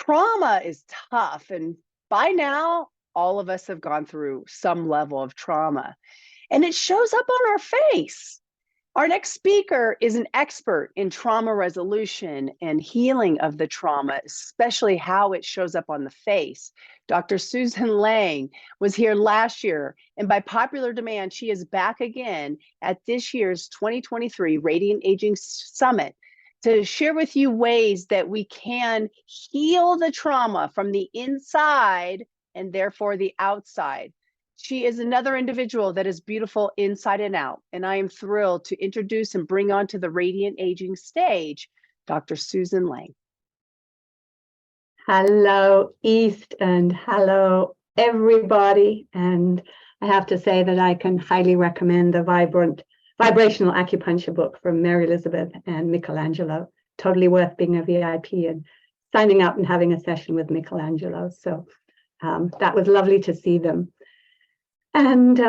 Trauma is tough, and by now, all of us have gone through some level of trauma, and it shows up on our face. Our next speaker is an expert in trauma resolution and healing of the trauma, especially how it shows up on the face. Dr. Susan Lange was here last year, and by popular demand, she is back again at this year's 2023 Radiant Aging Summit to share with you ways that we can heal the trauma from the inside and therefore the outside. She is another individual that is beautiful inside and out, and I am thrilled to introduce and bring onto the Radiant Aging stage, Dr. Susan Lange. Hello, East, and hello, everybody. And I have to say that I can highly recommend the Vibrational Acupuncture book from Mary Elizabeth and Michelangelo. Totally worth being a VIP and signing up and having a session with Michelangelo. So that was lovely to see them. And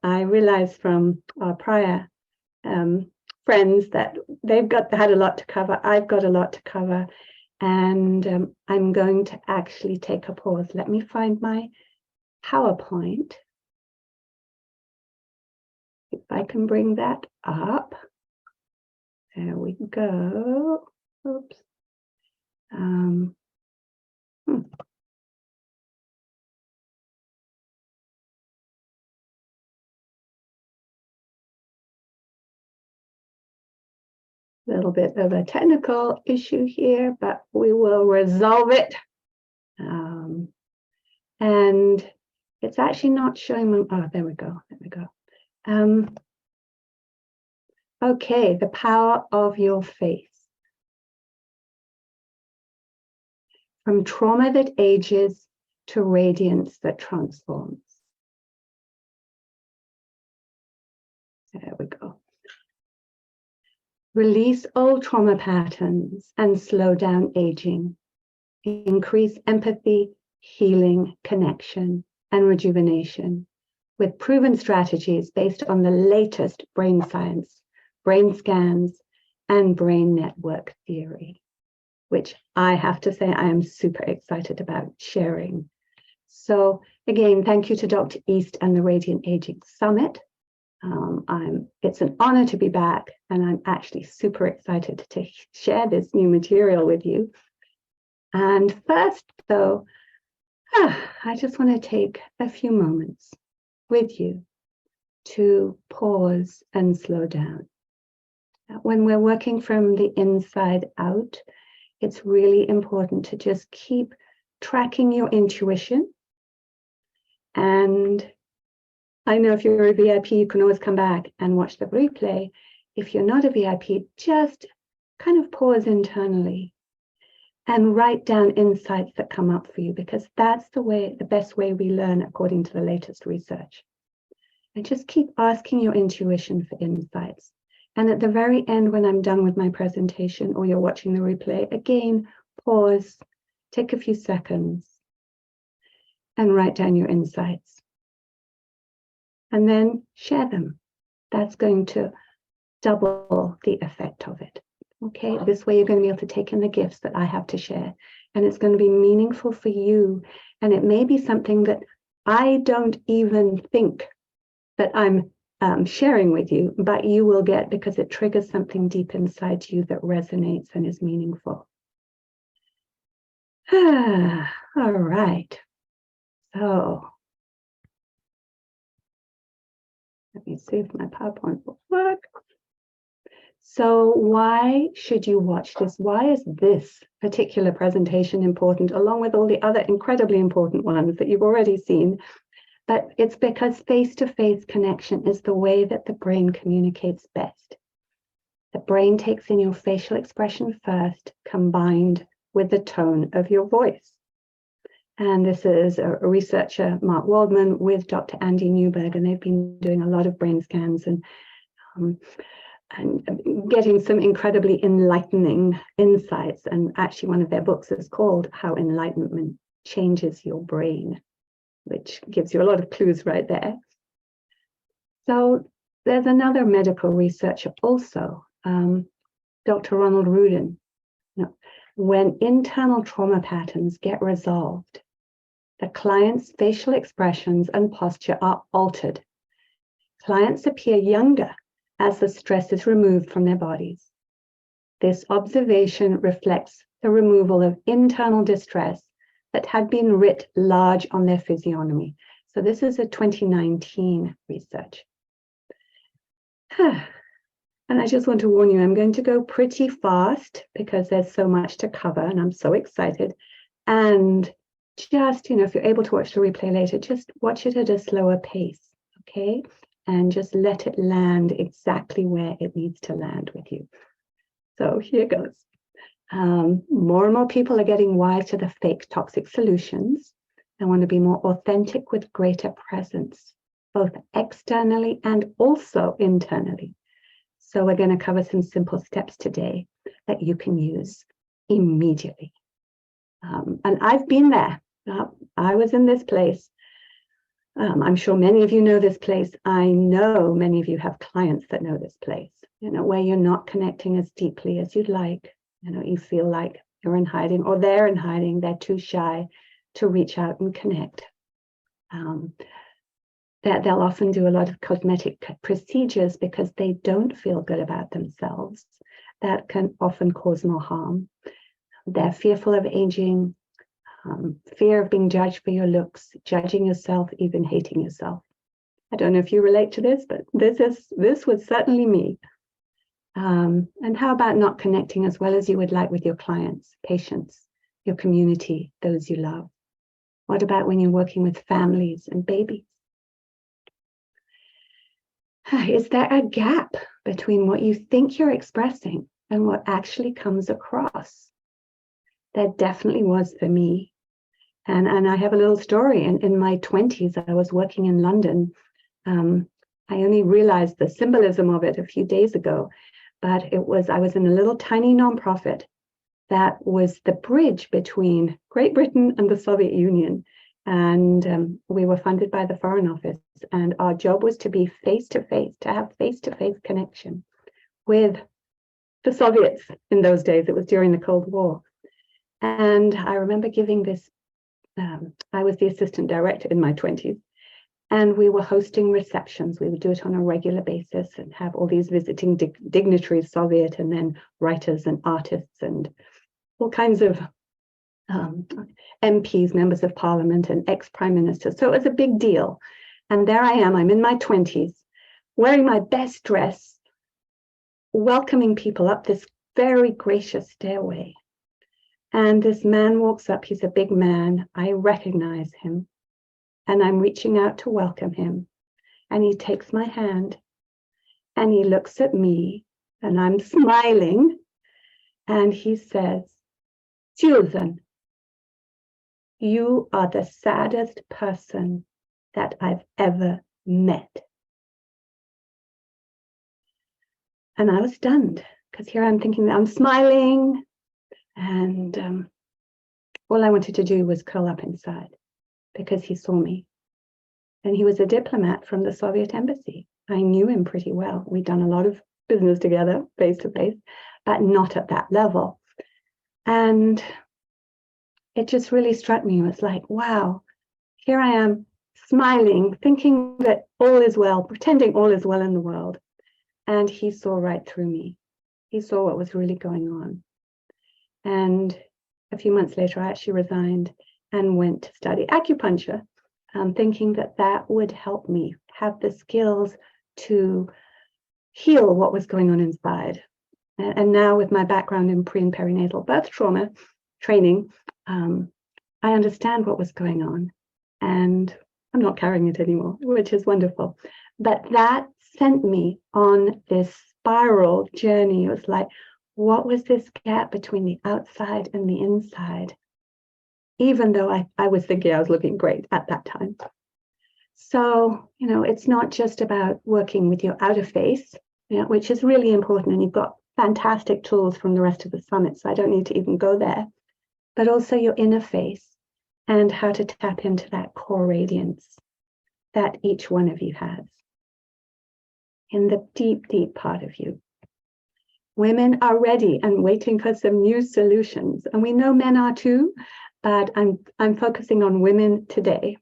I realized from our prior friends that they've had a lot to cover. I've got a lot to cover, and I'm going to actually take a pause. Let me find my PowerPoint. If I can bring that up. There we go. Oops. Little bit of a technical issue here, but we will resolve it. And it's actually not showing me. Oh, there we go. There we go. Okay, the power of your face. From trauma that ages to radiance that transforms. There we go. Release old trauma patterns and slow down aging. Increase empathy, healing, connection, and rejuvenation with proven strategies based on the latest brain science, brain scans, and brain network theory, which I have to say I am super excited about sharing. So again, thank you to Dr. East and the Radiant Aging Summit. It's an honor to be back, and I'm actually super excited to share this new material with you. And first, though, I just want to take a few moments with you to pause and slow down. When we're working from the inside out, it's really important to just keep tracking your intuition. And I know if you're a VIP, you can always come back and watch the replay. If you're not a VIP, just kind of pause internally and write down insights that come up for you, because that's the best way we learn according to the latest research. And just keep asking your intuition for insights. And at the very end, when I'm done with my presentation or you're watching the replay, again, pause, take a few seconds and write down your insights. And then share them. That's going to double the effect of it. Okay, this way you're going to be able to take in the gifts that I have to share, and it's going to be meaningful for you. And it may be something that I don't even think that I'm sharing with you, but you will get because it triggers something deep inside you that resonates and is meaningful. All right. So let me see if my PowerPoint will work. So why should you watch this? Why is this particular presentation important, along with all the other incredibly important ones that you've already seen? But it's because face-to-face connection is the way that the brain communicates best. The brain takes in your facial expression first, combined with the tone of your voice. And this is a researcher, Mark Waldman, with Dr. Andy Newberg, and they've been doing a lot of brain scans and getting some incredibly enlightening insights. And actually one of their books is called How Enlightenment Changes Your Brain, which gives you a lot of clues right there. So there's another medical researcher also, Dr. Ronald Rudin. when internal trauma patterns get resolved, the client's facial expressions and posture are altered. Clients appear younger as the stress is removed from their bodies. This observation reflects the removal of internal distress that had been writ large on their physiognomy. So this is a 2019 research. And I just want to warn you, I'm going to go pretty fast because there's so much to cover and I'm so excited. And just, if you're able to watch the replay later, just watch it at a slower pace, okay? And just let it land exactly where it needs to land with you. So here goes. More and more people are getting wise to the fake toxic solutions and want to be more authentic with greater presence, both externally and also internally. So we're going to cover some simple steps today that you can use immediately. And I've been there. I was in this place. I'm sure many of you know this place. I know many of you have clients that know this place, where you're not connecting as deeply as you'd like. You feel like you're in hiding or they're in hiding. They're too shy to reach out and connect. That they'll often do a lot of cosmetic procedures because they don't feel good about themselves. That can often cause more harm. They're fearful of aging, fear of being judged for your looks, judging yourself, even hating yourself. I don't know if you relate to this, but this was certainly me. And how about not connecting as well as you would like with your clients, patients, your community, those you love? What about when you're working with families and babies? Is there a gap between what you think you're expressing and what actually comes across? There definitely was for me. And I have a little story. In my 20s, I was working in London. I only realized the symbolism of it a few days ago, but I was in a little tiny nonprofit that was the bridge between Great Britain and the Soviet Union. And we were funded by the Foreign Office, and our job was to be face-to-face, to have face-to-face connection with the Soviets in those days. It was during the Cold War. And I remember giving this, I was the assistant director in my 20s, and we were hosting receptions. We would do it on a regular basis and have all these visiting dignitaries, Soviet, and then writers and artists and all kinds of MPs, members of parliament, and ex-prime ministers. So it was a big deal. And there I am, I'm in my 20s, wearing my best dress, welcoming people up this very gracious stairway. And this man walks up, he's a big man, I recognize him, and I'm reaching out to welcome him. And he takes my hand, and he looks at me, and I'm smiling, and he says, "Susan, you are the saddest person that I've ever met." And I was stunned because here I'm thinking that I'm smiling, and all I wanted to do was curl up inside because he saw me. And he was a diplomat from the Soviet embassy. I knew him pretty well. We'd done a lot of business together, face to face, but not at that level. And it just really struck me. It was like, wow, here I am smiling, thinking that all is well, pretending all is well in the world. And he saw right through me. He saw what was really going on. And a few months later, I actually resigned and went to study acupuncture, thinking that that would help me have the skills to heal what was going on inside. And now with my background in pre and perinatal birth trauma training, I understand what was going on, and I'm not carrying it anymore, which is wonderful. But that sent me on this spiral journey. It was like, what was this gap between the outside and the inside? Even though I was thinking I was looking great at that time. So, it's not just about working with your outer face, which is really important. And you've got fantastic tools from the rest of the summit, so I don't need to even go there. But also your inner face and how to tap into that core radiance that each one of you has in the deep, deep part of you. Women are ready and waiting for some new solutions. And we know men are too, but I'm focusing on women today.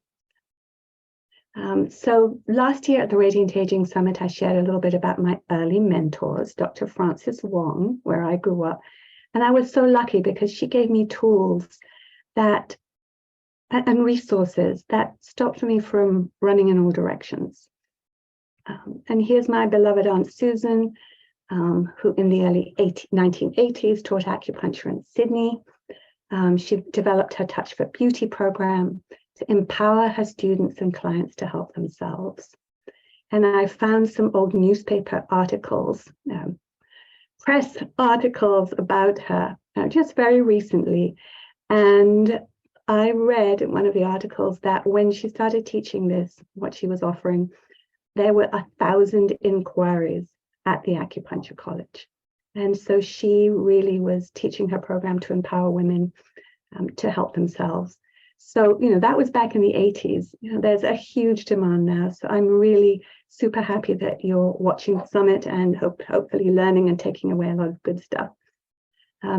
So last year at the Radiant Aging Summit, I shared a little bit about my early mentors, Dr. Frances Wong, where I grew up. And I was so lucky because she gave me tools that and resources that stopped me from running in all directions. And here's my beloved Aunt Susan, who in the early 1980s taught acupuncture in Sydney. She developed her Touch for Beauty program to empower her students and clients to help themselves. And I found some old newspaper articles, press articles about her just very recently. And I read in one of the articles that when she started teaching this, what she was offering, there were 1,000 inquiries at the acupuncture college. And so she really was teaching her program to empower women to help themselves. So, that was back in the 80s. There's a huge demand now. So I'm really super happy that you're watching the summit and hopefully learning and taking away a lot of good stuff.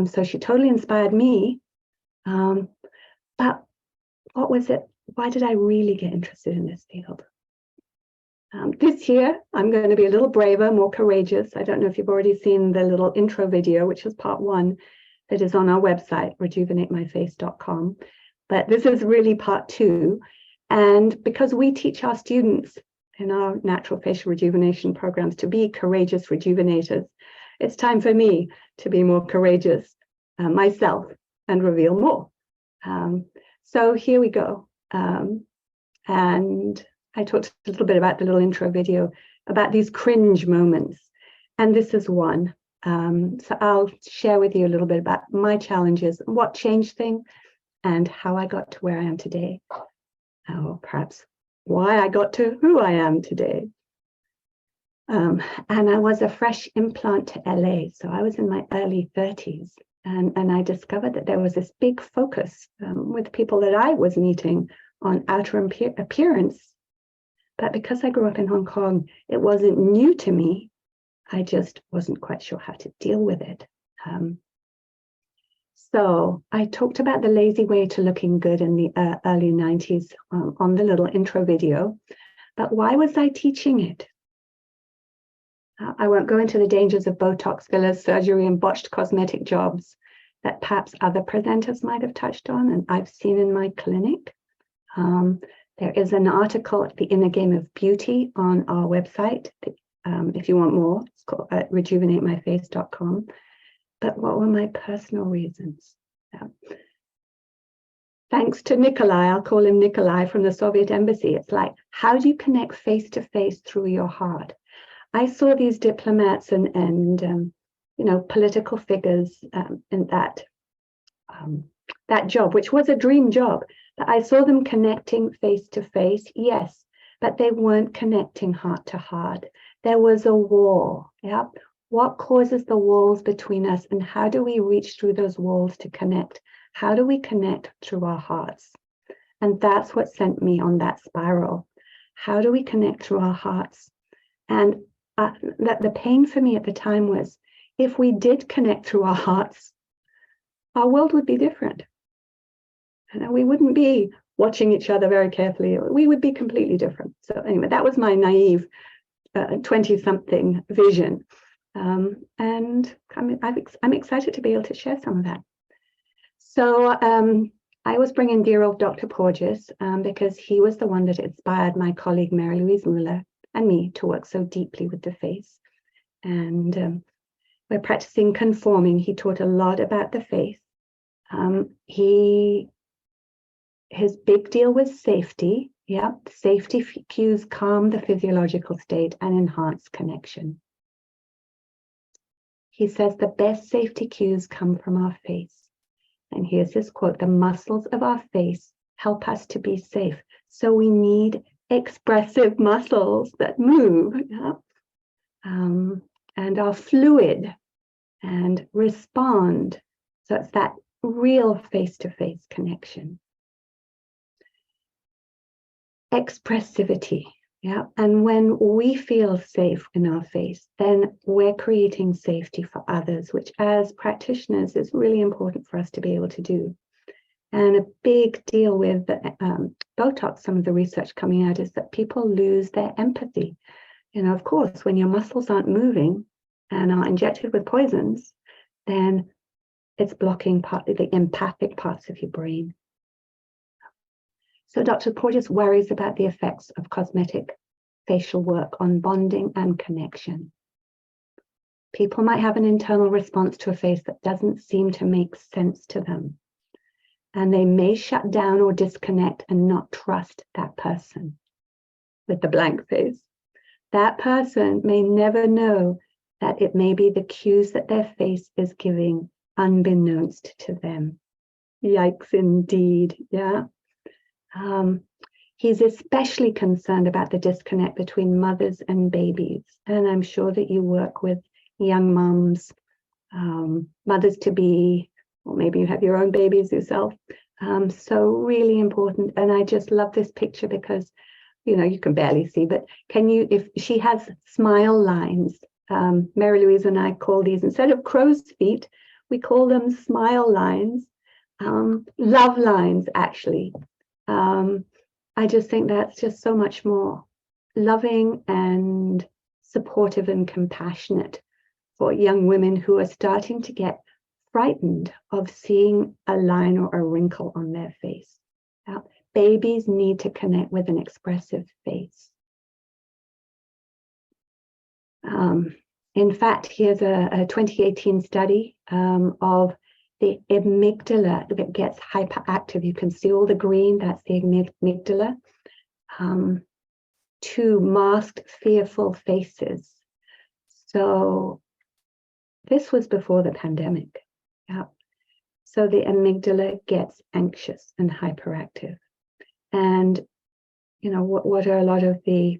So she totally inspired me. But what was it? Why did I really get interested in this field? This year, I'm going to be a little braver, more courageous. I don't know if you've already seen the little intro video, which is part 1, that is on our website, rejuvenatemyface.com. But this is really part 2. And because we teach our students in our natural facial rejuvenation programs to be courageous rejuvenators, it's time for me to be more courageous myself and reveal more. So here we go. And I talked a little bit about the little intro video about these cringe moments. And this is one. So I'll share with you a little bit about my challenges, what changed things, and how I got to where I am today. Or perhaps why I got to who I am today. And I was a fresh implant to L.A. So I was in my early 30s. And I discovered that there was this big focus with people that I was meeting on outer appearance. But because I grew up in Hong Kong, it wasn't new to me. I just wasn't quite sure how to deal with it. So I talked about the lazy way to looking good in the early 90s on the little intro video. But why was I teaching it? I won't go into the dangers of Botox, fillers, surgery, and botched cosmetic jobs that perhaps other presenters might have touched on and I've seen in my clinic. There is an article at the Inner Game of Beauty on our website. If you want more, it's called at rejuvenatemyface.com. But what were my personal reasons? Thanks to Nikolai, I'll call him Nikolai from the Soviet embassy. It's like, how do you connect face to face through your heart? I saw these diplomats and political figures in that job, which was a dream job. But I saw them connecting face to face, yes, but they weren't connecting heart to heart. There was a wall. Yeah. What causes the walls between us, and how do we reach through those walls to connect? How do we connect through our hearts? And that's what sent me on that spiral. How do we connect through our hearts? And the pain for me at the time was, if we did connect through our hearts, our world would be different. And we wouldn't be watching each other very carefully. We would be completely different. So anyway, that was my naive 20-something vision. And I'm excited to be able to share some of that. So I was bringing dear old Dr. Porges because he was the one that inspired my colleague Mary Louise Muller and me to work so deeply with the face. And we're practicing conforming. He taught a lot about the face. His big deal was safety. Yeah, safety cues calm the physiological state and enhance connection. He says the best safety cues come from our face. And here's his quote: the muscles of our face help us to be safe. So we need expressive muscles that move, yeah? And are fluid and respond. So it's that real face-to-face connection. Expressivity. Yeah, and when we feel safe in our face, then we're creating safety for others, which as practitioners is really important for us to be able to do. And a big deal with Botox, some of the research coming out is that people lose their empathy. You know, of course, when your muscles aren't moving and are injected with poisons, then it's blocking the empathic parts of your brain. So Dr. Porteous worries about the effects of cosmetic facial work on bonding and connection. People might have an internal response to a face that doesn't seem to make sense to them. And they may shut down or disconnect and not trust that person with the blank face. That person may never know that it may be the cues that their face is giving unbeknownst to them. Yikes indeed, yeah. He's especially concerned about the disconnect between mothers and babies. And I'm sure that you work with young moms, mothers to be, or maybe you have your own babies yourself. So really important. And I just love this picture because, you know, you can barely see, but if she has smile lines, Mary Louise and I call these, instead of crow's feet, we call them smile lines, love lines, actually. I just think that's just so much more loving and supportive and compassionate for young women who are starting to get frightened of seeing a line or a wrinkle on their face. Babies need to connect with an expressive face. In fact, here's a 2018 study of the amygdala that gets hyperactive. You can see all the green, that's the amygdala, to masked, fearful faces. So this was before the pandemic. Yeah. So the amygdala gets anxious and hyperactive. And, you know, what are a lot of the,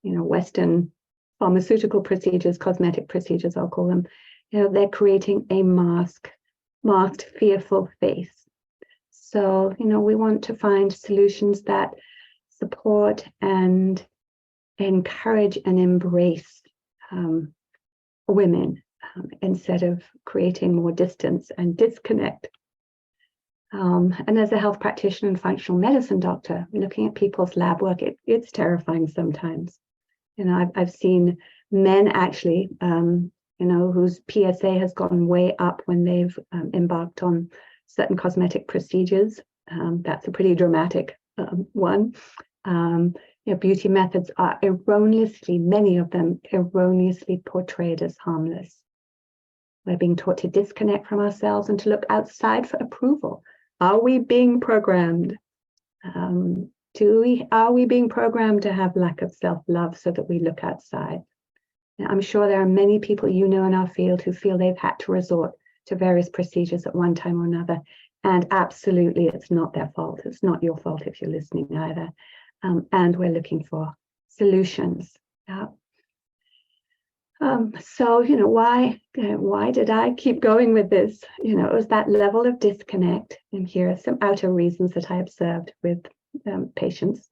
you know, Western pharmaceutical procedures, cosmetic procedures, I'll call them, you know, they're creating a masked, fearful face. So, you know, we want to find solutions that support and encourage and embrace women instead of creating more distance and disconnect. And as a health practitioner and functional medicine doctor, looking at people's lab work, it's terrifying sometimes. You know, I've seen men actually, you know, whose PSA has gone way up when they've embarked on certain cosmetic procedures. That's a pretty dramatic one. You know, beauty methods are erroneously, many of them erroneously portrayed as harmless. We're being taught to disconnect from ourselves and to look outside for approval. Are we being programmed? Are we being programmed to have lack of self-love so that we look outside? Now, I'm sure there are many people you know in our field who feel they've had to resort to various procedures at one time or another. And absolutely, it's not their fault. It's not your fault if you're listening either. And we're looking for solutions. So, you know, why did I keep going with this? You know, it was that level of disconnect. And here are some outer reasons that I observed with patients.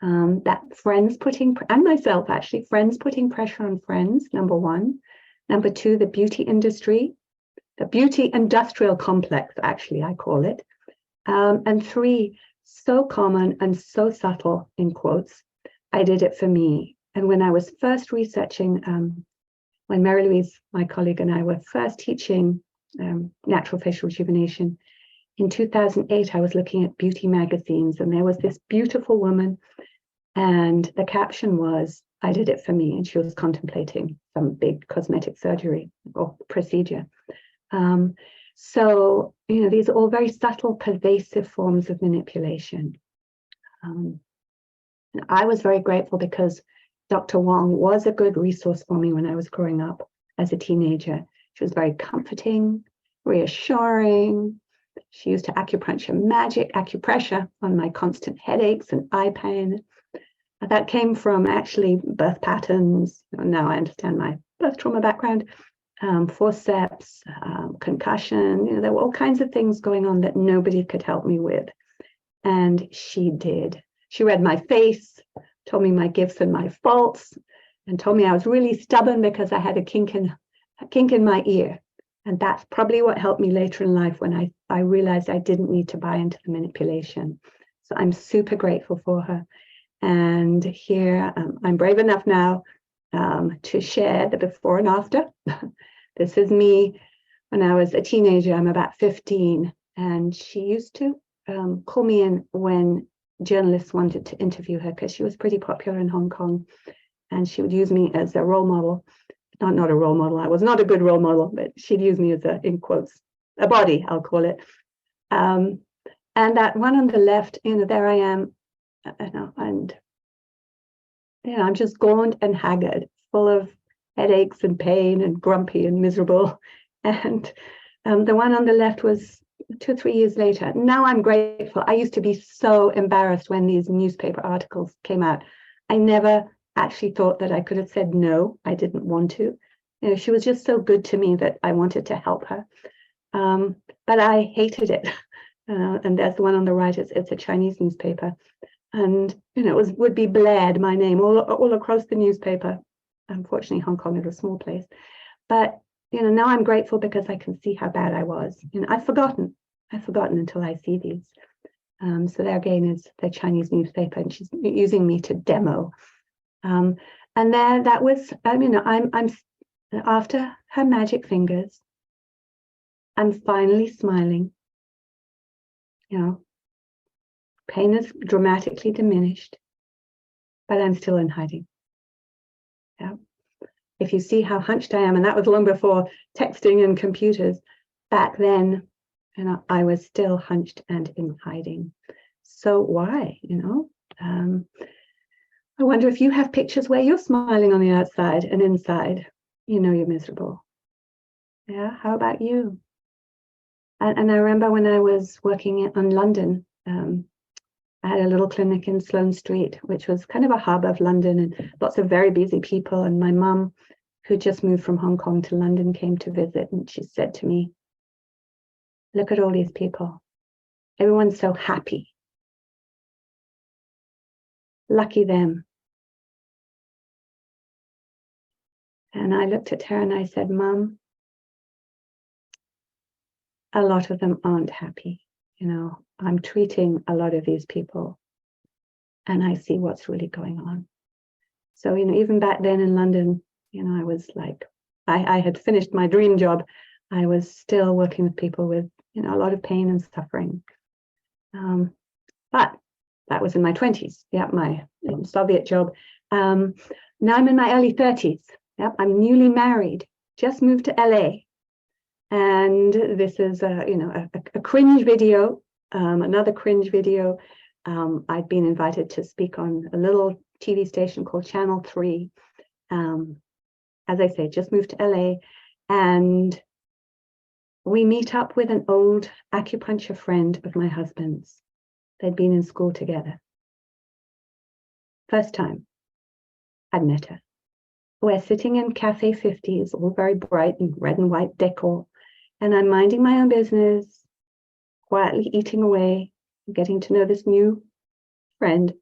That friends putting, and myself actually, friends putting pressure on friends, number one. Number two, the beauty industry, the beauty industrial complex, actually, I call it. And three, so common and so subtle, in quotes, I did it for me. And when I was first researching, when Mary Louise, my colleague, and I were first teaching natural facial rejuvenation, in 2008, I was looking at beauty magazines, and there was this beautiful woman, and the caption was, I did it for me, and she was contemplating some big cosmetic surgery or procedure. So, you know, these are all very subtle, pervasive forms of manipulation. I was very grateful because Dr. Wong was a good resource for me when I was growing up as a teenager. She was very comforting, reassuring. She used to acupressure on my constant headaches and eye pain. That came from actually birth patterns. Now I understand my birth trauma background, forceps, concussion. You know, there were all kinds of things going on that nobody could help me with. And she did. She read my face. told me my gifts and my faults, and told me I was really stubborn because I had a kink in my ear. And that's probably what helped me later in life when I realized I didn't need to buy into the manipulation. So I'm super grateful for her. And here I'm brave enough now to share the before and after. This is me when I was a teenager. I'm about 15. And she used to call me in when journalists wanted to interview her because she was pretty popular in Hong Kong. And she would use me as a role model. Not a role model. I was not a good role model, but she'd use me as in quotes, a body, I'll call it. And that one on the left, there I am, and I'm just gaunt and haggard, full of headaches and pain and grumpy and miserable. And the one on the left was 2 or 3 years later. Now I'm grateful. I used to be so embarrassed when these newspaper articles came out. I never actually thought that I could have said no. I didn't want to. She was just so good to me that I wanted to help her. But I hated it. And there's the one on the right. It's a Chinese newspaper. And, it would be blared, my name, all across the newspaper. Unfortunately, Hong Kong is a small place. But, now I'm grateful because I can see how bad I was. I've forgotten until I see these. So there again is the Chinese newspaper, and she's using me to demo. And there, that was, I'm after her magic fingers, I'm finally smiling. Pain is dramatically diminished, but I'm still in hiding. Yeah. If you see how hunched I am, and that was long before texting and computers, back then, I was still hunched and in hiding. So why, I wonder if you have pictures where you're smiling on the outside and inside, you're miserable. Yeah, how about you? And I remember when I was working in London, I had a little clinic in Sloane Street, which was kind of a hub of London and lots of very busy people. And my mum, who just moved from Hong Kong to London, came to visit, and she said to me, "Look at all these people. Everyone's so happy. Lucky them." And I looked at her and I said, "Mum, a lot of them aren't happy. I'm treating a lot of these people and I see what's really going on." So, even back then in London, I was like, I had finished my dream job. I was still working with people with, a lot of pain and suffering. But that was in my 20s. Yeah, my Soviet job. Now I'm in my early 30s. Yep, I'm newly married, just moved to L.A. And this is a cringe video, another cringe video. I'd been invited to speak on a little TV station called Channel 3. As I say, just moved to LA, and we meet up with an old acupuncture friend of my husband's. They'd been in school together. First time I'd met her. We're sitting in Cafe 50s, all very bright and red and white decor. And I'm minding my own business, quietly eating away, getting to know this new friend.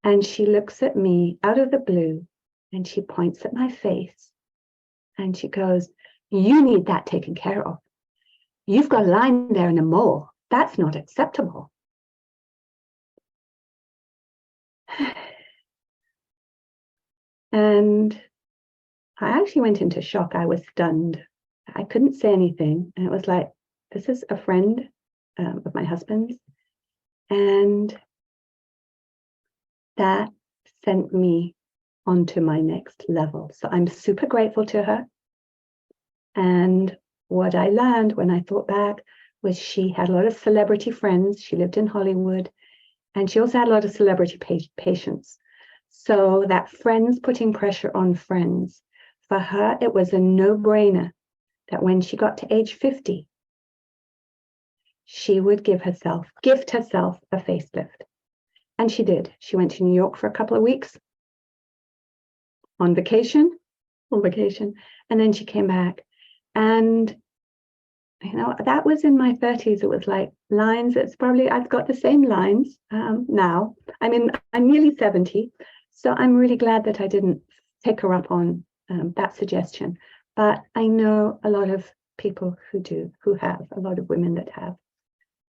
And she looks at me out of the blue and she points at my face and she goes, "You need that taken care of. You've got a line there in a mole. That's not acceptable." And I actually went into shock. I was stunned. I couldn't say anything. And it was like, this is a friend of my husband's. And that sent me onto my next level. So I'm super grateful to her. And what I learned when I thought back was she had a lot of celebrity friends. She lived in Hollywood. And she also had a lot of celebrity patients. So that friends putting pressure on friends, for her, it was a no-brainer that when she got to age 50, she would gift herself a facelift. And she did. She went to New York for a couple of weeks on vacation, and then she came back. And, that was in my 30s. It was like lines. It's probably, I've got the same lines now. I mean, I'm nearly 70. So I'm really glad that I didn't take her up on that suggestion. But I know a lot of people who do, who have, a lot of women that have.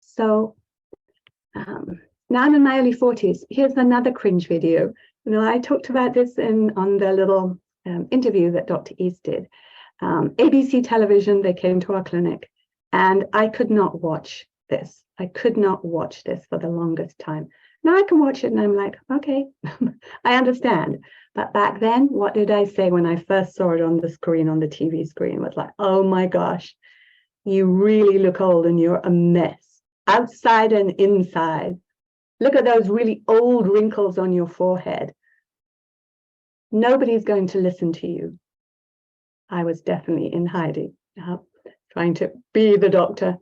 So now I'm in my early 40s. Here's another cringe video. You know, I talked about this on the little interview that Dr. East did. ABC television, they came to our clinic, and I could not watch this. I could not watch this for the longest time. Now I can watch it and I'm like, okay, I understand. But back then, what did I say when I first saw it on the screen, on the TV screen? It was like, oh my gosh, you really look old and you're a mess, outside and inside. Look at those really old wrinkles on your forehead. Nobody's going to listen to you. I was definitely in hiding, trying to be the doctor,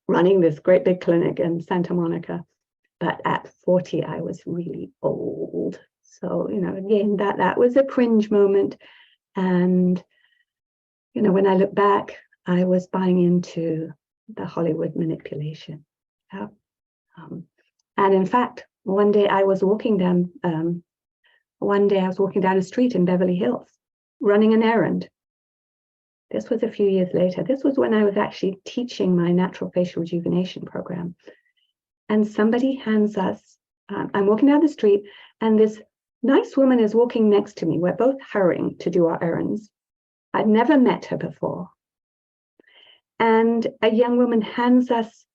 running this great big clinic in Santa Monica. But at 40, I was really old. So, you know, again, that was a cringe moment. And, you know, when I look back, I was buying into the Hollywood manipulation. Yeah. And in fact, one day I was walking down a street in Beverly Hills, running an errand. This was a few years later. This was when I was actually teaching my natural facial rejuvenation program. And somebody hands us, I'm walking down the street, and this nice woman is walking next to me. We're both hurrying to do our errands. I'd never met her before. And a young woman hands us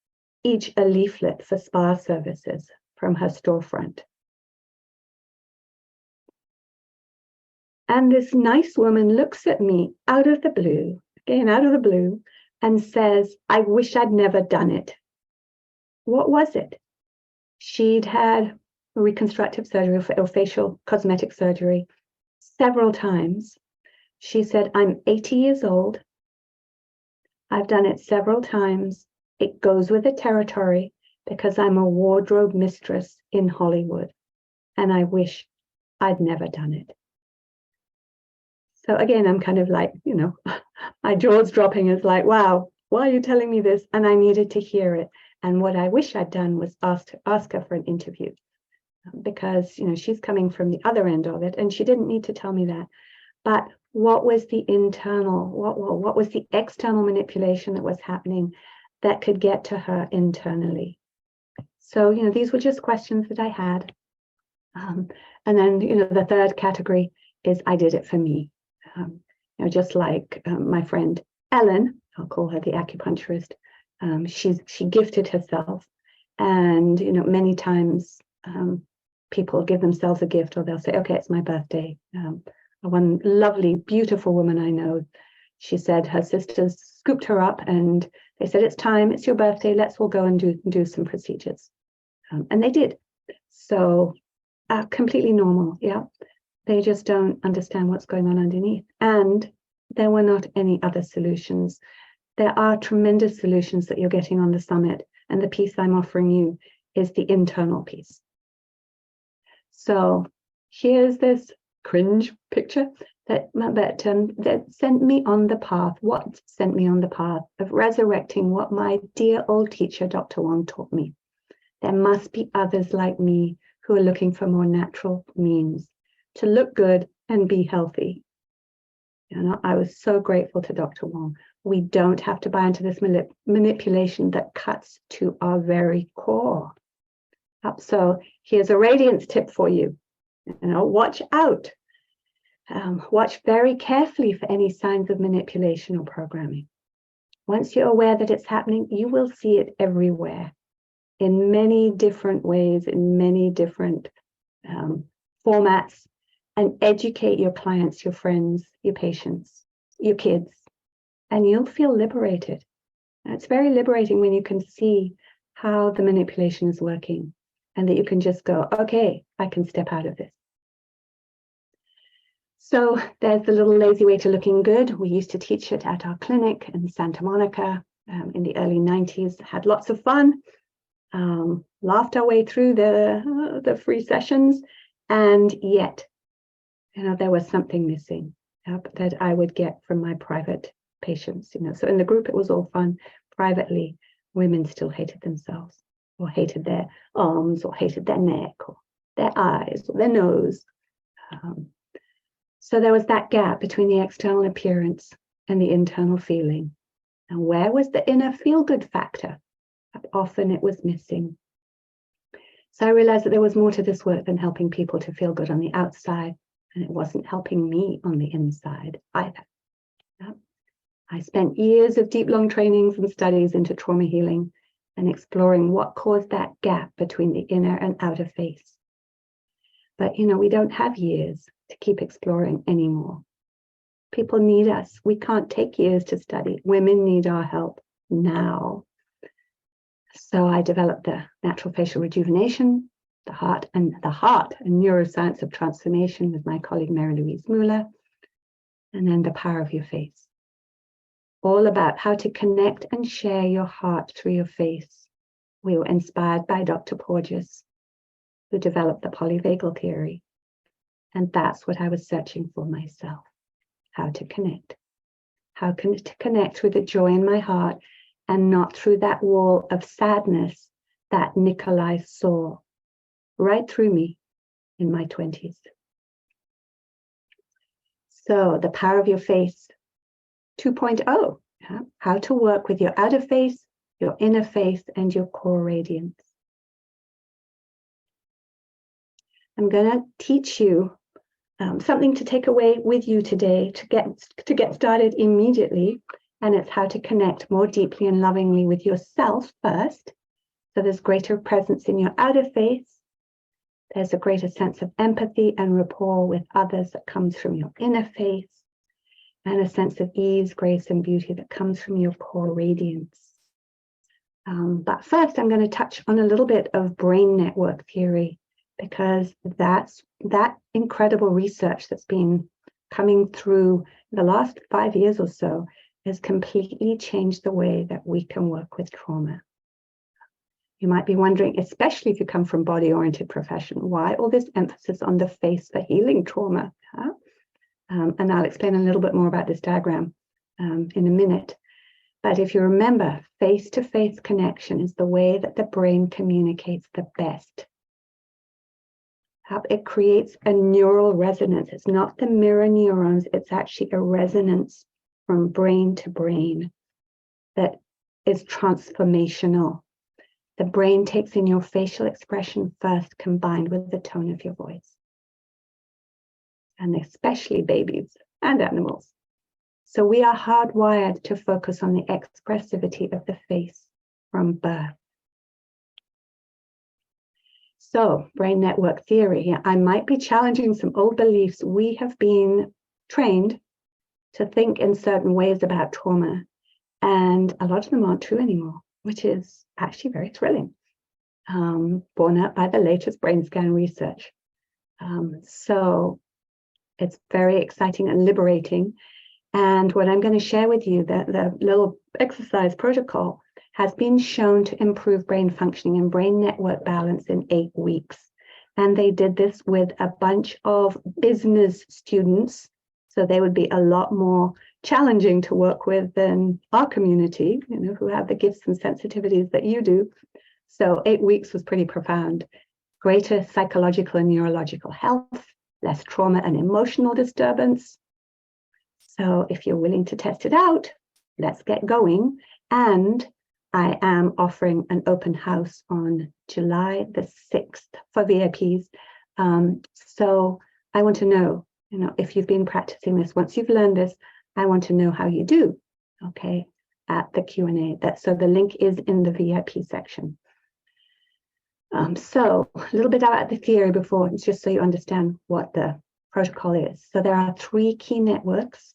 each a leaflet for spa services from her storefront. And this nice woman looks at me out of the blue, again, out of the blue, and says, I wish I'd never done it. What was it? She'd had reconstructive surgery or facial cosmetic surgery several times. She said, I'm 80 years old. I've done it several times. It goes with the territory because I'm a wardrobe mistress in Hollywood, and I wish I'd never done it. So again, I'm kind of like, you know, my jaw's dropping. It's like, wow, why are you telling me this? And I needed to hear it. And what I wish I'd done was ask her for an interview, because, you know, she's coming from the other end of it, and she didn't need to tell me that. But what was the internal, what was the external manipulation that was happening that could get to her internally? So, you know, these were just questions that I had. And then, you know, the third category is I did it for me. You know, just like my friend Ellen, I'll call her the acupuncturist, she gifted herself. And, you know, many times people give themselves a gift, or they'll say, okay, it's my birthday. One lovely, beautiful woman I know, she said her sisters scooped her up and they said, it's time, it's your birthday, let's all go and do some procedures. And they did. So completely normal, yeah. They just don't understand what's going on underneath. And there were not any other solutions. There are tremendous solutions that you're getting on the summit. And the piece I'm offering you is the internal piece. So here's this cringe picture that sent me on the path. What sent me on the path of resurrecting what my dear old teacher, Dr. Wong, taught me. There must be others like me who are looking for more natural means to look good and be healthy. You know, I was so grateful to Dr. Wong. We don't have to buy into this manipulation that cuts to our very core. So here's a Radiance tip for you. You know, watch out. Watch very carefully for any signs of manipulation or programming. Once you're aware that it's happening, you will see it everywhere, in many different ways, in many different formats, and educate your clients, your friends, your patients, your kids, and you'll feel liberated. And it's very liberating when you can see how the manipulation is working, and that you can just go, okay, I can step out of this. So there's the little lazy way to looking good. We used to teach it at our clinic in Santa Monica in the early 90s, had lots of fun, laughed our way through the free sessions, and yet, you know, there was something missing that I would get from my private patients, you know. So in the group, it was all fun. Privately, women still hated themselves, or hated their arms, or hated their neck, or their eyes, or their nose. So there was that gap between the external appearance and the internal feeling. And where was the inner feel-good factor? Often it was missing. So I realized that there was more to this work than helping people to feel good on the outside, and it wasn't helping me on the inside either. I spent years of deep, long trainings and studies into trauma healing and exploring what caused that gap between the inner and outer face. But, we don't have years to keep exploring anymore. People need us. We can't take years to study. Women need our help now. So I developed the natural facial rejuvenation, the heart and neuroscience of transformation with my colleague Mary Louise Muller, and then the power of your face. All about how to connect and share your heart through your face. We were inspired by Dr. Porges, who developed the polyvagal theory. And that's what I was searching for myself, how to connect. How to connect with the joy in my heart and not through that wall of sadness that Nikolai saw right through me in my 20s. So the power of your face 2.0, how to work with your outer face, your inner face, and your core radiance. I'm going to teach you something to take away with you today to get started immediately, and it's how to connect more deeply and lovingly with yourself first. So there's greater presence in your outer face. There's a greater sense of empathy and rapport with others that comes from your inner face, and a sense of ease, grace, and beauty that comes from your core radiance. But first, I'm going to touch on a little bit of brain network theory, because that's that incredible research that's been coming through the last 5 years or so has completely changed the way that we can work with trauma. You might be wondering, especially if you come from body-oriented profession, why all this emphasis on the face for healing trauma? And I'll explain a little bit more about this diagram in a minute. But if you remember, face-to-face connection is the way that the brain communicates the best. It creates a neural resonance. It's not the mirror neurons, it's actually a resonance from brain to brain that is transformational. The brain takes in your facial expression first, combined with the tone of your voice. And especially babies and animals. So we are hardwired to focus on the expressivity of the face from birth. So, brain network theory, I might be challenging some old beliefs. We have been trained to think in certain ways about trauma, and a lot of them aren't true anymore, which is actually very thrilling, borne out by the latest brain scan research. So it's very exciting and liberating. And what I'm going to share with you, the little exercise protocol, has been shown to improve brain functioning and brain network balance in 8 weeks. And they did this with a bunch of business students. So they would be a lot more challenging to work with than our community, who have the gifts and sensitivities that you do. So 8 weeks was pretty profound. Greater psychological and neurological health, less trauma and emotional disturbance. So if you're willing to test it out, let's get going. And I am offering an open house on July the 6th for VIPs. So I want to know, if you've been practicing this, once you've learned this, I want to know how you do, okay, at the Q&A. So the link is in the VIP section. So a little bit about the theory before, just so you understand what the protocol is. So there are 3 key networks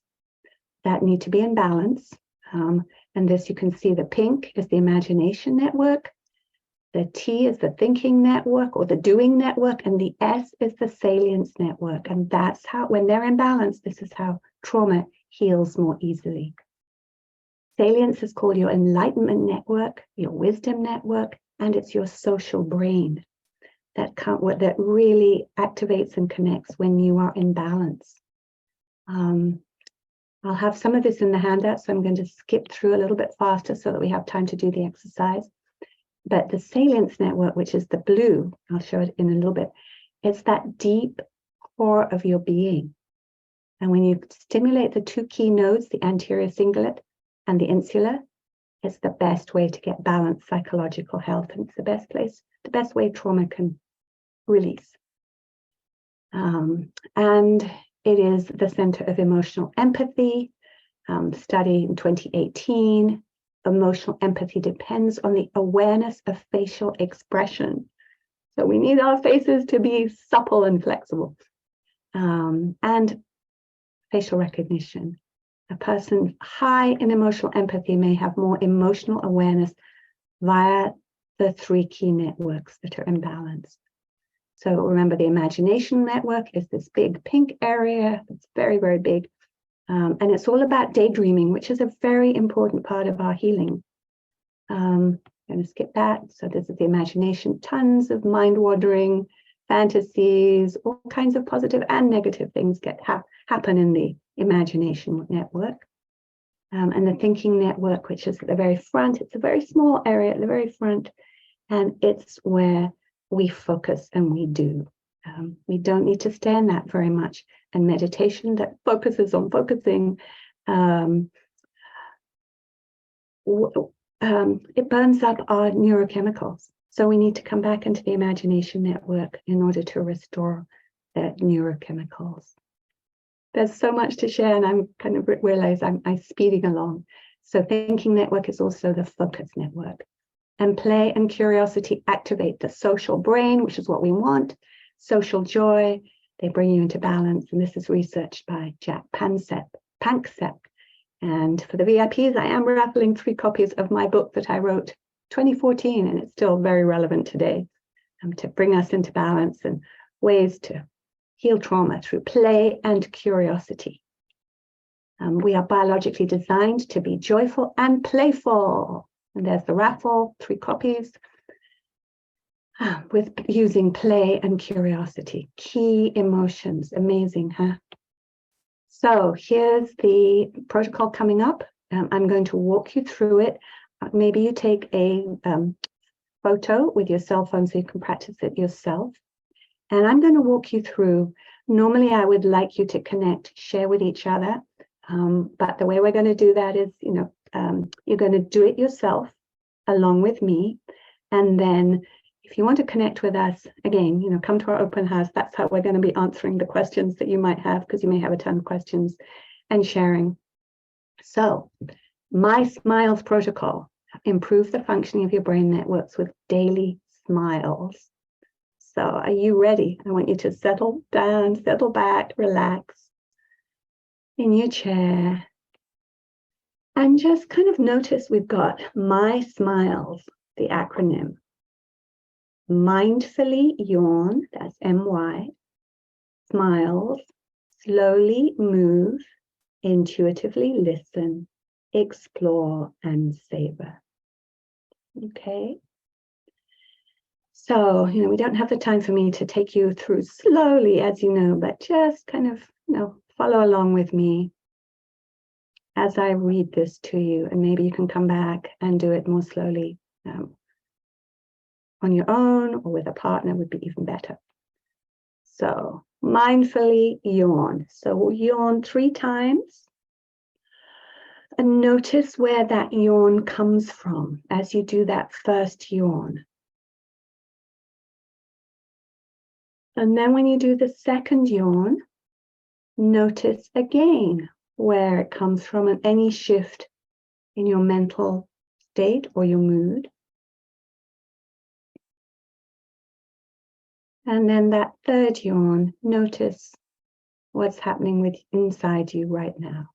that need to be in balance. And this, you can see the pink is the imagination network, the T is the thinking network or the doing network, and the S is the salience network. And that's how, when they're in balance, this is how trauma heals more easily. Salience is called your enlightenment network, your wisdom network, and it's your social brain that really activates and connects when you are in balance. I'll have some of this in the handout, so I'm going to skip through a little bit faster so that we have time to do the exercise. But the salience network, which is the blue, I'll show it in a little bit, It's that deep core of your being. And when you stimulate the two key nodes, the anterior cingulate and the insula, it's the best way to get balanced psychological health. And it's the best place, the best way trauma can release. And it is the center of emotional empathy. Study in 2018, emotional empathy depends on the awareness of facial expression. So we need our faces to be supple and flexible. And facial recognition. A person high in emotional empathy may have more emotional awareness via the three key networks that are imbalanced. So remember, the imagination network is this big pink area. It's very, very big. And it's all about daydreaming, which is a very important part of our healing. I'm going to skip that. So this is the imagination, tons of mind-wandering fantasies, all kinds of positive and negative things happen in the imagination network. And the thinking network, which is at the very front, it's a very small area at the very front, and it's where we focus and we do. We don't need to stay in that very much. And meditation that focuses on focusing, it burns up our neurochemicals. So we need to come back into the imagination network in order to restore the neurochemicals. There's so much to share, and I'm kind of realize I'm speeding along. So thinking network is also the focus network. And play and curiosity activate the social brain, which is what we want. Social joy, they bring you into balance. And this is researched by Jack Panksepp. And for the VIPs, I am raffling 3 copies of my book that I wrote 2014, and it's still very relevant today, to bring us into balance and ways to heal trauma through play and curiosity. We are biologically designed to be joyful and playful. And there's the raffle, 3 copies, with using play and curiosity. Key emotions, amazing, huh? So here's the protocol coming up. I'm going to walk you through it. Maybe you take a photo with your cell phone so you can practice it yourself. And I'm going to walk you through. Normally, I would like you to connect, share with each other. But the way we're going to do that is, you're going to do it yourself along with me. And then if you want to connect with us, again, come to our open house. That's how we're going to be answering the questions that you might have, because you may have a ton of questions, and sharing. So my smiles protocol, improve the functioning of your brain networks with daily smiles. So are you ready? I want you to settle down, settle back, relax in your chair, and just kind of notice we've got my smiles, the acronym. Mindfully yawn, that's MY, smiles, slowly move, intuitively listen, explore, and savor. Okay. So, we don't have the time for me to take you through slowly, as you know, but just kind of, follow along with me as I read this to you, and maybe you can come back and do it more slowly. On your own or with a partner would be even better. So mindfully yawn. So we'll yawn 3 times. And notice where that yawn comes from as you do that first yawn. And then when you do the second yawn, notice again where it comes from and any shift in your mental state or your mood. And then that third yawn, notice what's happening with inside you right now.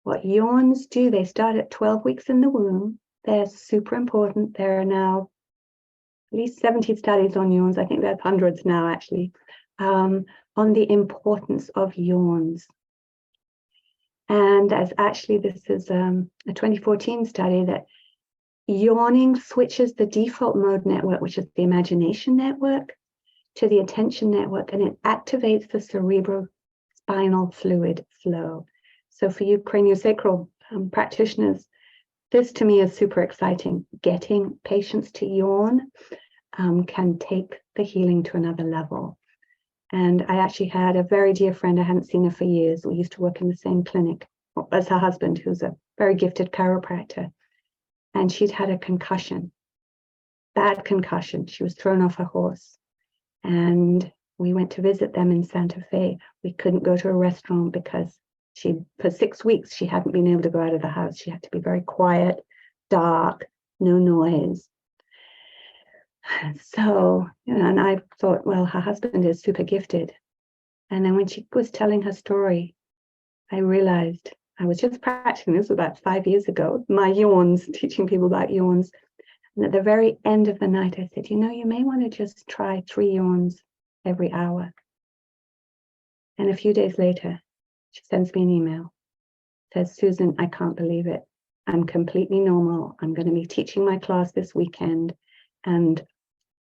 What yawns do, they start at 12 weeks in the womb. They're super important. There are now at least 70 studies on yawns. I think there's hundreds now, actually, on the importance of yawns. And as actually, this is a 2014 study that yawning switches the default mode network, which is the imagination network, to the attention network, and it activates the cerebrospinal fluid flow. So for you craniosacral practitioners, this to me is super exciting. Getting patients to yawn can take the healing to another level. And I actually had a very dear friend, I hadn't seen her for years. We used to work in the same clinic as her husband, who's a very gifted chiropractor. And she'd had a concussion, bad concussion. She was thrown off her horse. And we went to visit them in Santa Fe. We couldn't go to a restaurant because for 6 weeks, she hadn't been able to go out of the house. She had to be very quiet, dark, no noise. So, and I thought, well, her husband is super gifted. And then when she was telling her story, I realized I was just practicing this about 5 years ago, my yawns, teaching people about yawns. And at the very end of the night, I said, you may want to just try 3 yawns every hour. And a few days later, she sends me an email, says, Susan, I can't believe it. I'm completely normal. I'm going to be teaching my class this weekend and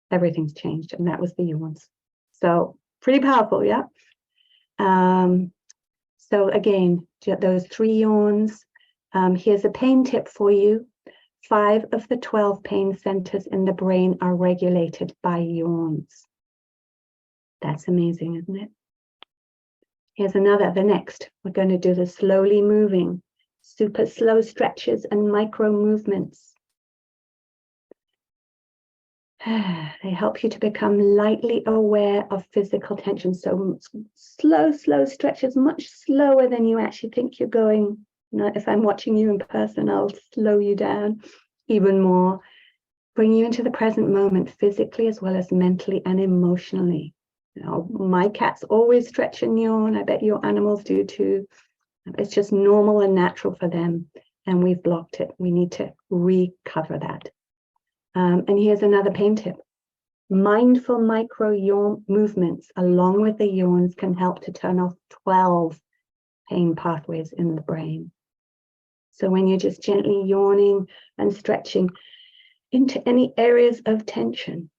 everything's changed. And that was the yawns. So pretty powerful, yeah? So again, those 3 yawns. Here's a pain tip for you. 5 of the 12 pain centers in the brain are regulated by yawns. That's amazing, isn't it? Here's the next. We're going to do the slowly moving, super slow stretches and micro movements. They help you to become lightly aware of physical tension. So slow stretches, much slower than you actually think you're going. If I'm watching you in person, I'll slow you down even more. Bring you into the present moment, physically as well as mentally and emotionally. My cats always stretch and yawn. I bet your animals do too. It's just normal and natural for them. And we've blocked it. We need to recover that. And here's another pain tip. Mindful micro yawn movements along with the yawns can help to turn off 12 pain pathways in the brain. So when you're just gently yawning and stretching into any areas of tension,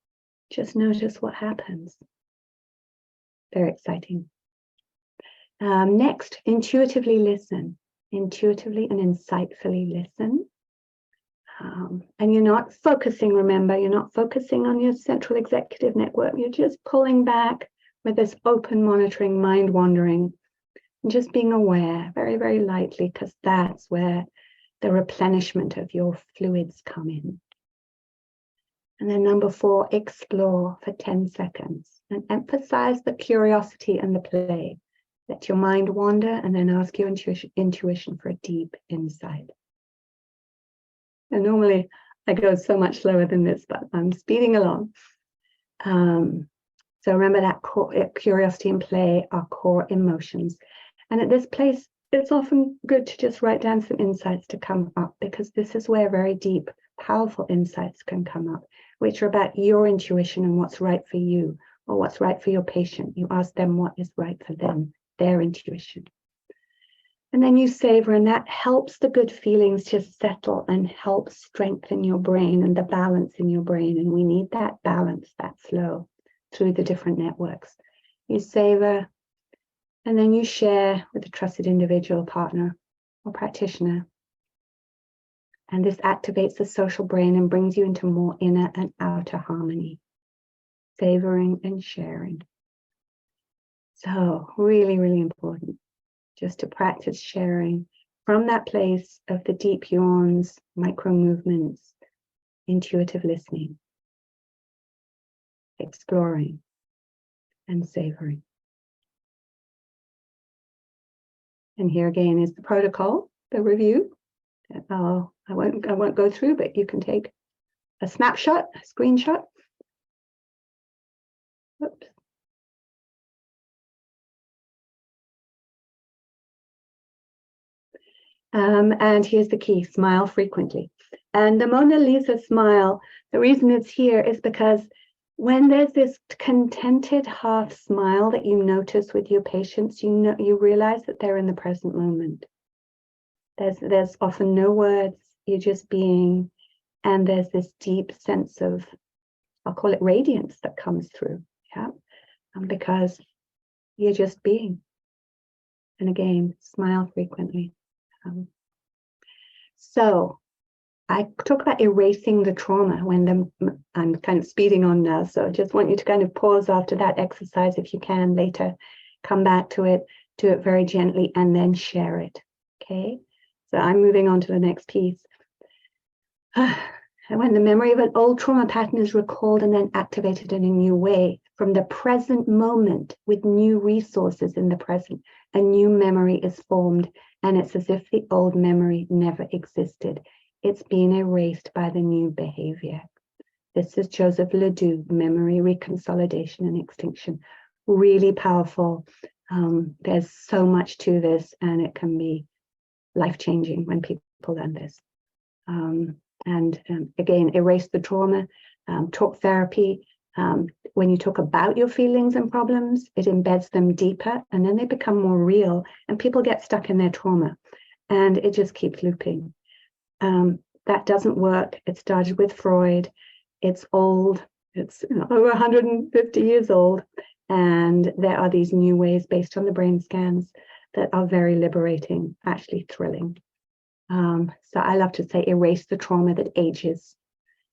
just notice what happens. Very exciting. Next, intuitively listen. Intuitively and insightfully listen. And you're not focusing, remember, you're not focusing on your central executive network. You're just pulling back with this open monitoring, mind wandering, and just being aware very, very lightly, because that's where the replenishment of your fluids come in. And then number 4, explore for 10 seconds and emphasize the curiosity and the play. Let your mind wander and then ask your intuition for a deep insight. And normally I go so much slower than this, but I'm speeding along. So remember that curiosity and play are core emotions. And at this place, it's often good to just write down some insights to come up, because this is where very deep, powerful insights can come up, which are about your intuition and what's right for you or what's right for your patient. You ask them what is right for them, their intuition. And then you savor, and that helps the good feelings just settle and helps strengthen your brain and the balance in your brain. And we need that balance, that flow through the different networks. You savor, and then you share with a trusted individual, partner, or practitioner. And this activates the social brain and brings you into more inner and outer harmony, savoring and sharing. So really, really important just to practice sharing from that place of the deep yawns, micro movements, intuitive listening, exploring, and savoring. And here again is the protocol, the review. I won't go through, but you can take a snapshot, a screenshot. Oops. And here's the key: smile frequently. And the Mona Lisa smile, the reason it's here is because when there's this contented half smile that you notice with your patients, you realize that they're in the present moment. There's often no words, you're just being, and there's this deep sense of, I'll call it radiance, that comes through, yeah, because you're just being. And again, smile frequently. So I talk about erasing the trauma I'm kind of speeding on now, so I just want you to kind of pause after that exercise if you can later, come back to it, do it very gently, and then share it, okay? So I'm moving on to the next piece. And when the memory of an old trauma pattern is recalled and then activated in a new way, from the present moment with new resources in the present, a new memory is formed, and it's as if the old memory never existed. It's been erased by the new behavior. This is Joseph Ledoux, Memory Reconsolidation and Extinction. Really powerful. There's so much to this, and it can be life-changing when people learn this. Again, erase the trauma, talk therapy. When you talk about your feelings and problems, it embeds them deeper, and then they become more real, and people get stuck in their trauma, and it just keeps looping. That doesn't work. It started with Freud. It's old. It's over 150 years old, and there are these new ways based on the brain scans that are very liberating, actually thrilling. So I love to say, erase the trauma that ages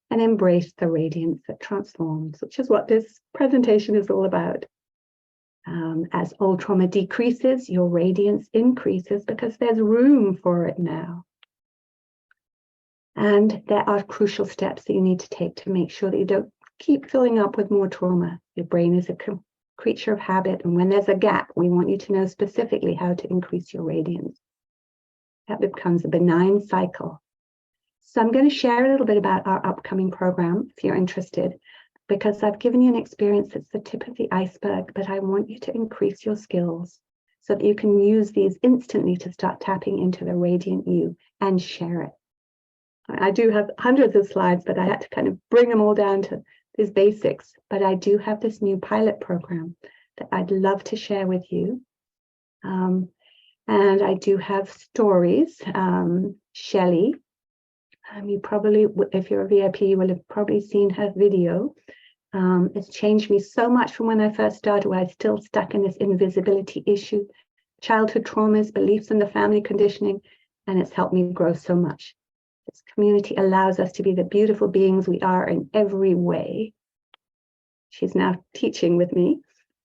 and embrace the radiance that transforms, which is what this presentation is all about. As old trauma decreases, your radiance increases because there's room for it now. And there are crucial steps that you need to take to make sure that you don't keep filling up with more trauma. Your brain is a creature of habit, and when there's a gap, we want you to know specifically how to increase your radiance. That becomes a benign cycle. So I'm going to share a little bit about our upcoming program, if you're interested, because I've given you an experience that's the tip of the iceberg, but I want you to increase your skills so that you can use these instantly to start tapping into the radiant you and share it. I do have hundreds of slides, but I had to kind of bring them all down to these basics. But I do have this new pilot program that I'd love to share with you. And I do have stories. Shelley, you probably, if you're a VIP, you will have probably seen her video. It's changed me so much from when I first started, where I was still stuck in this invisibility issue, childhood traumas, beliefs in the family conditioning, and it's helped me grow so much. This community allows us to be the beautiful beings we are in every way. She's now teaching with me.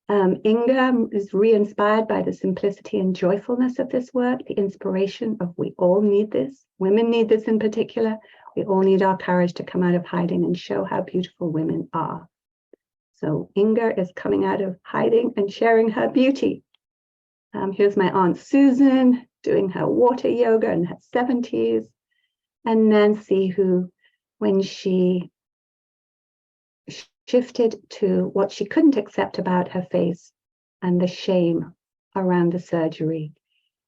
Inga is re-inspired by the simplicity and joyfulness of this work, the inspiration of we all need this. Women need this in particular. We all need our courage to come out of hiding and show how beautiful women are. So Inga is coming out of hiding and sharing her beauty. Here's my Aunt Susan doing her water yoga in her 70s. And Nancy, who, when she shifted to what she couldn't accept about her face and the shame around the surgery,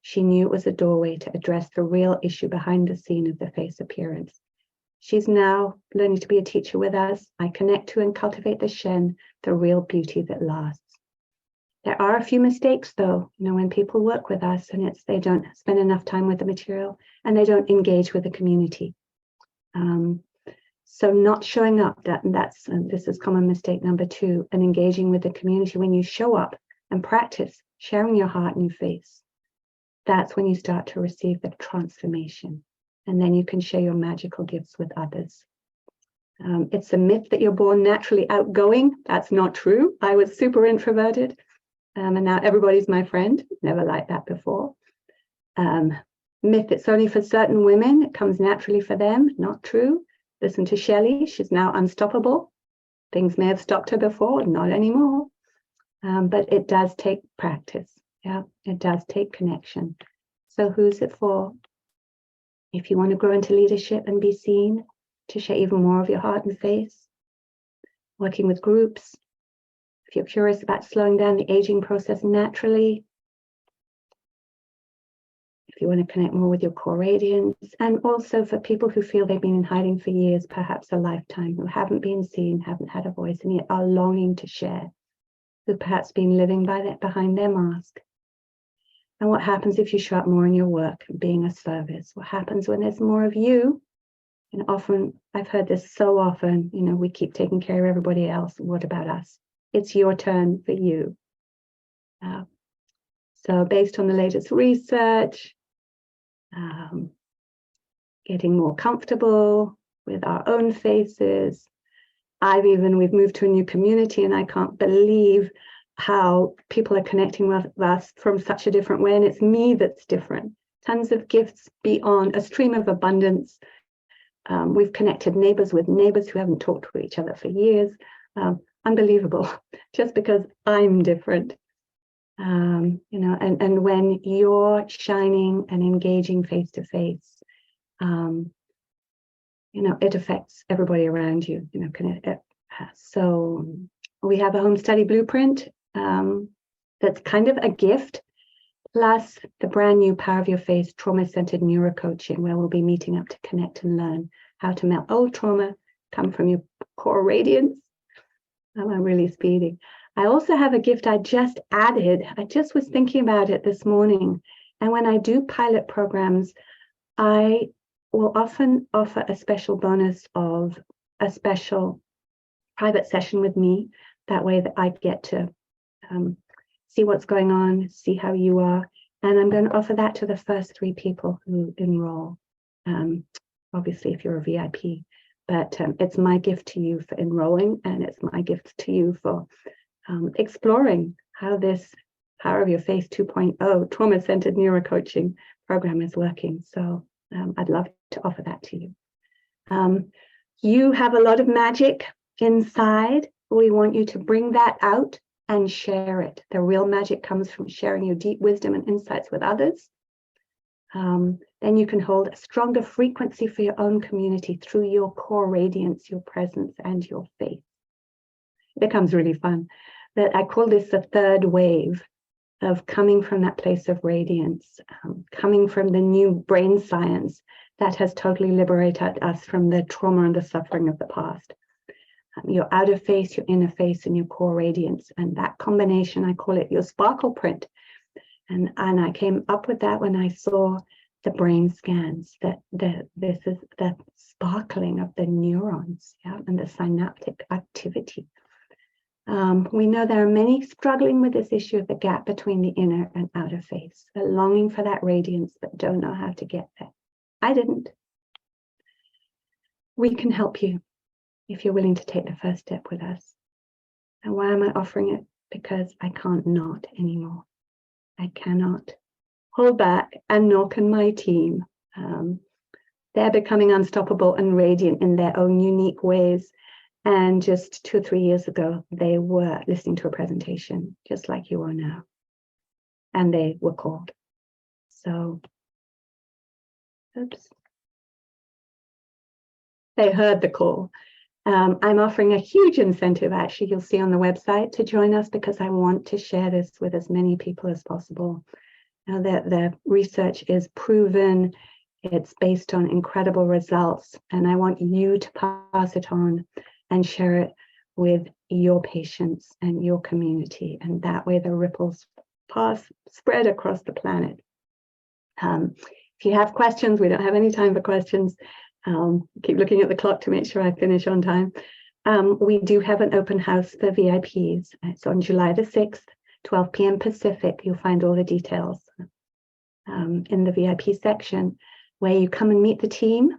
she knew it was a doorway to address the real issue behind the scene of the face appearance. She's now learning to be a teacher with us. I connect to and cultivate the Shen, the real beauty that lasts. There are a few mistakes, though, when people work with us, and they don't spend enough time with the material and they don't engage with the community. So not showing up, this is common mistake number 2, and engaging with the community. When you show up and practice sharing your heart and your face, that's when you start to receive the transformation, and then you can share your magical gifts with others. It's a myth that you're born naturally outgoing. That's not true. I was super introverted, and now everybody's my friend. Never liked that before. Myth, it's only for certain women. It comes naturally for them. Not true. Listen to Shelley. She's now unstoppable. Things may have stopped her before, not anymore. But it does take practice. Yeah, it does take connection. So who's it for? If you want to grow into leadership and be seen, to share even more of your heart and face, working with groups, if you're curious about slowing down the aging process naturally, if you want to connect more with your core radiance, and also for people who feel they've been in hiding for years, perhaps a lifetime, who haven't been seen, haven't had a voice, and yet are longing to share, who've perhaps been living behind their mask. And what happens if you show up more in your work, being a service? What happens when there's more of you? And often, I've heard this so often, we keep taking care of everybody else. What about us? It's your turn for you. So based on the latest research, getting more comfortable with our own faces. We've moved to a new community, and I can't believe how people are connecting with us from such a different way. And it's me that's different. Tons of gifts beyond a stream of abundance. We've connected neighbors with neighbors who haven't talked to each other for years. Unbelievable, just because I'm different. And when you're shining and engaging face to face, it affects everybody around you. So we have a home study blueprint that's kind of a gift, plus the brand new Power of Your Face trauma-centered neurocoaching, where we'll be meeting up to connect and learn how to melt old trauma, come from your core radiance. I'm really speeding. I also have a gift I just added. I just was thinking about it this morning. And when I do pilot programs, I will often offer a special bonus of a special private session with me. That way that I get to see what's going on, see how you are. And I'm going to offer that to the first 3 people who enroll. Obviously, if you're a VIP, but it's my gift to you for enrolling, and it's my gift to you for exploring how this Power of Your Face 2.0 trauma-centered neurocoaching program is working. So I'd love to offer that to you. You have a lot of magic inside. We want you to bring that out and share it. The real magic comes from sharing your deep wisdom and insights with others. Then you can hold a stronger frequency for your own community through your core radiance, your presence, and your faith. It becomes really fun. But I call this the third wave of coming from that place of radiance, coming from the new brain science that has totally liberated us from the trauma and the suffering of the past. Your outer face, your inner face, and your core radiance. And that combination, I call it your sparkle print. And I came up with that when I saw the brain scans, that this is the sparkling of the neurons, and the synaptic activity. We know there are many struggling with this issue of the gap between the inner and outer face. They're longing for that radiance, but don't know how to get there. I didn't. We can help you if you're willing to take the first step with us. And why am I offering it? Because I can't not anymore. I cannot hold back, and nor can my team. They're becoming unstoppable and radiant in their own unique ways. And just 2 or 3 years ago, they were listening to a presentation, just like you are now. And they were called. So, oops. They heard the call. I'm offering a huge incentive, actually, you'll see on the website, to join us, because I want to share this with as many people as possible. Now, the research is proven, it's based on incredible results, and I want you to pass it on and share it with your patients and your community, and that way the ripples spread across the planet. If you have questions, we don't have any time for questions. Keep looking at the clock to make sure I finish on time. We do have an open house for VIPs. It's on July the 6th, 12 p.m. Pacific. You'll find all the details in the VIP section, where you come and meet the team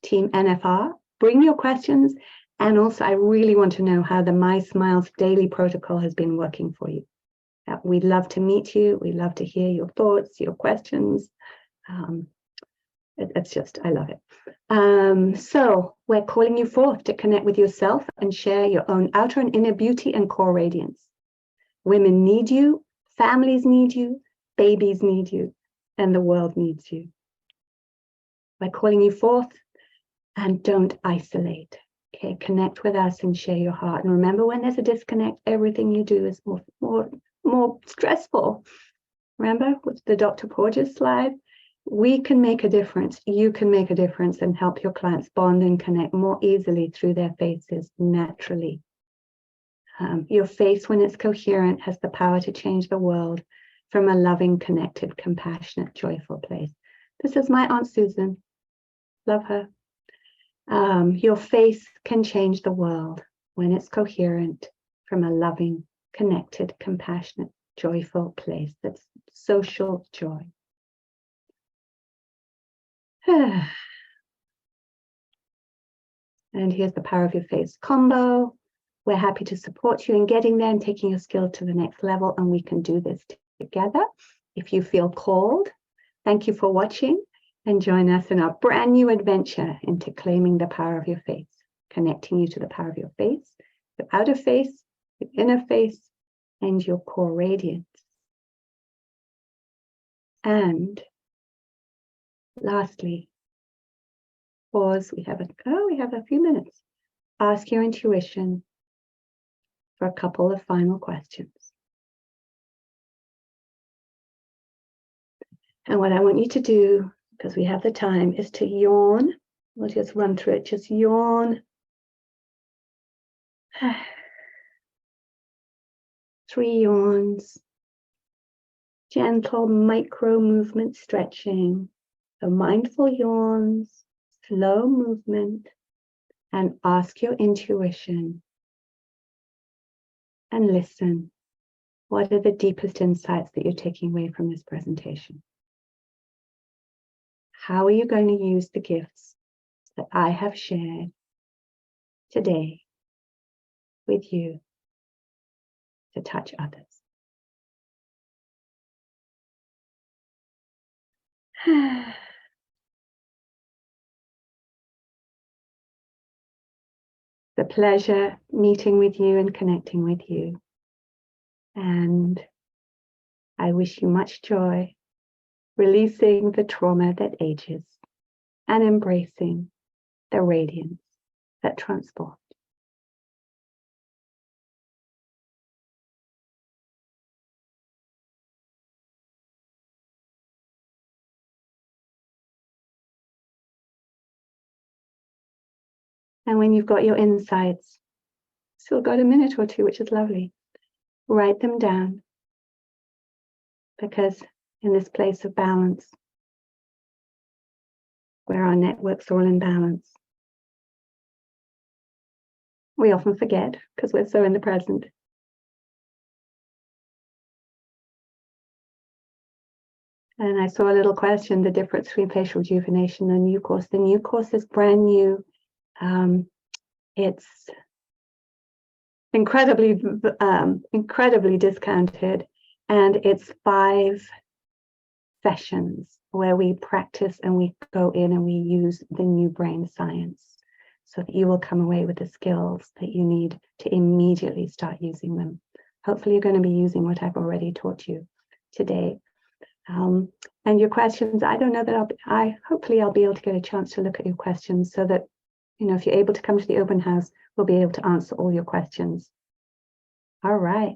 NFR. Bring your questions. And also, I really want to know how the My Smiles daily protocol has been working for you. We'd love to meet you. We'd love to hear your thoughts, your questions. It's just, I love it. So we're calling you forth to connect with yourself and share your own outer and inner beauty and core radiance. Women need you, families need you, babies need you, and the world needs you. We're calling you forth, and don't isolate. Okay, connect with us and share your heart. And remember, when there's a disconnect, everything you do is more stressful. Remember with the Dr. Porges slide? We can make a difference. You can make a difference and help your clients bond and connect more easily through their faces naturally. Your face, when it's coherent, has the power to change the world from a loving, connected, compassionate, joyful place. This is my Aunt Susan. Love her. Your face can change the world when it's coherent from a loving, connected, compassionate, joyful place. That's social joy. And here's the Power of Your Face combo. We're happy to support you in getting there and taking your skill to the next level, and we can do this together if you feel called. Thank you for watching, and join us in our brand new adventure into claiming the power of your face, connecting you to the power of your face, your outer face, your inner face, and your core radiance. And lastly, pause. We have a few minutes. Ask your intuition for a couple of final questions. And what I want you to do, because we have the time, is to yawn. We'll just run through it. Just yawn. 3 yawns. Gentle micro movement stretching. So mindful yawns, slow movement, and ask your intuition. And listen. What are the deepest insights that you're taking away from this presentation? How are you going to use the gifts that I have shared today with you to touch others? The pleasure meeting with you and connecting with you. And I wish you much joy, releasing the trauma that ages and embracing the radiance that transforms. And when you've got your insights, still got a minute or two, which is lovely, write them down. Because in this place of balance, where our networks are all in balance, we often forget because we're so in the present. And I saw a little question, the difference between facial rejuvenation and the new course. The new course is brand new. It's incredibly discounted, and it's 5 sessions where we practice and we go in and we use the new brain science so that you will come away with the skills that you need to immediately start using them. Hopefully you're going to be using what I've already taught you today. And your questions, I don't know that hopefully I'll be able to get a chance to look at your questions so that, you know, if you're able to come to the open house, we'll be able to answer all your questions. All right.